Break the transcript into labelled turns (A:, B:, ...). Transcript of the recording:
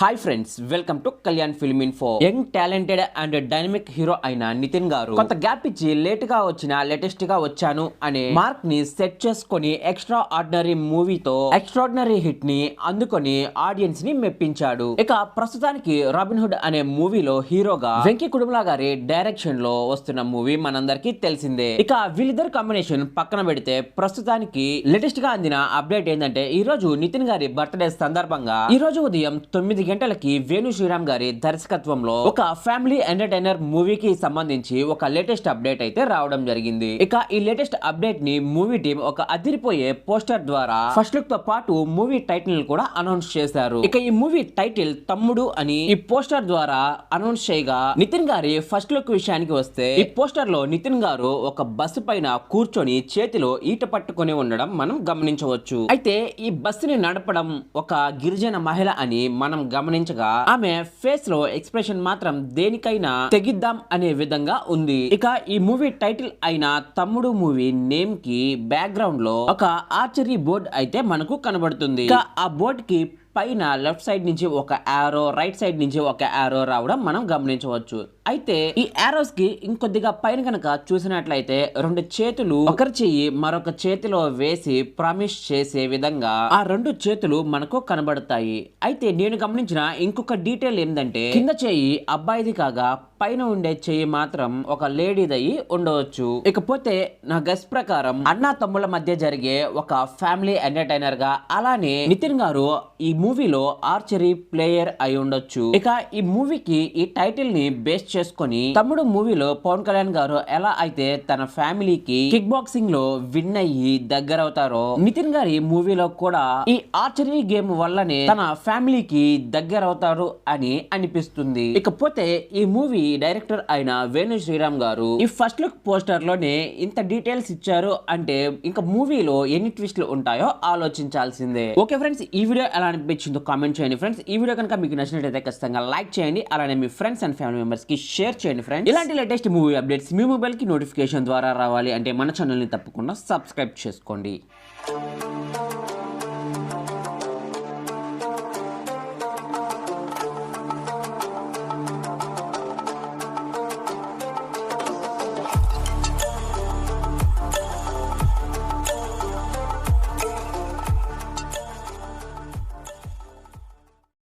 A: Hi friends, welcome to Kalyan film info. Young talented and dynamic hero అయిన నితిన్ గారు కొంత gap ఇచ్చి లేట్ గా వచ్చిన లేటెస్ట్ గా వచ్చాను అనే మార్క్ ని సెట్ చేసుకొని ఎక్స్ట్రా ఆర్డినరీ మూవీతో ఎక్స్ట్రాడినరీ హిట్ ని అందుకొని ఆడియన్స్ ని మెప్పించాడు. ఇక ప్రస్తుతానికి రాబిన్ హుడ్ అనే మూవీలో హీరోగా వెంకీ కుడుములా గారి డైరెక్షన్ లో వస్తున్న మూవీ మనందరికీ తెలిసిందే. ఇక వీళ్ళిద్దరు కాంబినేషన్ పక్కన పెడితే ప్రస్తుతానికి లేటెస్ట్ గా అందిన అప్డేట్ ఏంటంటే ఈ రోజు నితిన్ గారి బర్త్డే సందర్భంగా ఈ రోజు ఉదయం 9 గంటలకి వేణు శ్రీరామ్ గారి దర్శకత్వంలో ఒక ఫ్యామిలీ ఎంటర్టైనర్ మూవీకి సంబంధించి ఒక లేటెస్ట్ అప్డేట్ అయితే రావడం జరిగింది. ఇక ఈ లేటెస్ట్ అప్డేట్ ని మూవీ టీం ఒక అదిరిపోయే పోస్టర్ ద్వారా ఫస్ట్ లుక్ తో పాటు మూవీ టైటిల్ కూడా అనౌన్స్ చేశారు. ఇక ఈ మూవీ టైటిల్ తమ్ముడు అని ఈ పోస్టర్ ద్వారా అనౌన్స్ చేయగా నితిన్ గారి ఫస్ట్ లుక్ విషయానికి వస్తే ఈ పోస్టర్ లో నితిన్ గారు ఒక బస్సు పైన కూర్చొని చేతిలో ఈట పట్టుకొని ఉండడం మనం గమనించవచ్చు. అయితే ఈ బస్సుని నడపడం ఒక గిరిజన మహిళ అని మనం గమనించగా ఆమె ఫేస్ లో ఎక్స్ప్రెషన్ మాత్రం దేనికైనా తెగిద్దాం అనే విధంగా ఉంది. ఇక ఈ మూవీ టైటిల్ అయిన తమ్ముడు మూవీ నేమ్ కి బ్యాక్గ్రౌండ్ లో ఒక ఆర్చరీ బోర్డ్ అయితే మనకు కనబడుతుంది. ఇక ఆ బోర్డ్ కి పైన లెఫ్ట్ సైడ్ నుంచి ఒక యారో, రైట్ సైడ్ నుంచి ఒక యారో రావడం మనం గమనించవచ్చు. అయితే ఈ యారోస్ కి ఇంకొద్దిగా పైన కనుక చూసినట్లయితే రెండు చేతులు ఒకరి చెయ్యి మరొక చేతిలో వేసి ప్రామిస్ చేసే విధంగా ఆ రెండు చేతులు మనకు కనబడతాయి. అయితే నేను గమనించిన ఇంకొక డీటెయిల్ ఏంటంటే కింద చెయ్యి అబ్బాయిది కాగా పైన ఉండే చెయ్యి మాత్రం ఒక లేడీదయ్యి ఉండవచ్చు. ఇకపోతే నా గెస్ ప్రకారం అన్నా తమ్ముళ్ళ మధ్య జరిగే ఒక ఫ్యామిలీ ఎంటర్టైనర్ గా అలానే నితిన్ గారు ఈ మూవీలో ఆర్చరీ ప్లేయర్ అయి ఉండొచ్చు. ఇక ఈ మూవీకి ఈ టైటిల్ ని బేస్ చేసుకొని తమ్ముడు మూవీలో పవన్ కళ్యాణ్ గారు ఎలా అయితే తన ఫ్యామిలీకి కిక్ బాక్సింగ్ లో విన్ అయ్యి దగ్గర అవుతారో నితిన్ గారి మూవీలో కూడా ఈ ఆర్చరీ గేమ్ వల్లనే తన ఫ్యామిలీకి దగ్గర అవుతారు అని అనిపిస్తుంది. ఇకపోతే ఈ మూవీ డైరెక్టర్ అయిన వేణు శ్రీరామ్ గారు ఈ ఫస్ట్ లుక్ పోస్టర్ లోనే ఇంత డీటెయిల్స్ ఇచ్చారు అంటే ఇంకా మూవీలో ఎన్ని ట్విస్ట్లు ఉంటాయో ఆలోచించాల్సిందే. ఓకే ఫ్రెండ్స్, ఈ వీడియో ఎలా అనిపించిందో కామెంట్ చేయండి ఫ్రెండ్స్. ఈ వీడియో కనుక మీకు నచ్చినట్లయితే ఖచ్చితంగా లైక్ చేయండి, అలానే మీ ఫ్రెండ్స్ అండ్ ఫ్యామిలీ మెంబర్స్ కి షేర్ చేయండి ఫ్రెండ్స్. ఇలాంటి లేటెస్ట్ మూవీ అప్డేట్స్ మీ మొబైల్ కి నోటిఫికేషన్ ద్వారా రావాలి అంటే మన ఛానల్ ని తప్పకుండా సబ్స్క్రైబ్ చేసుకోండి.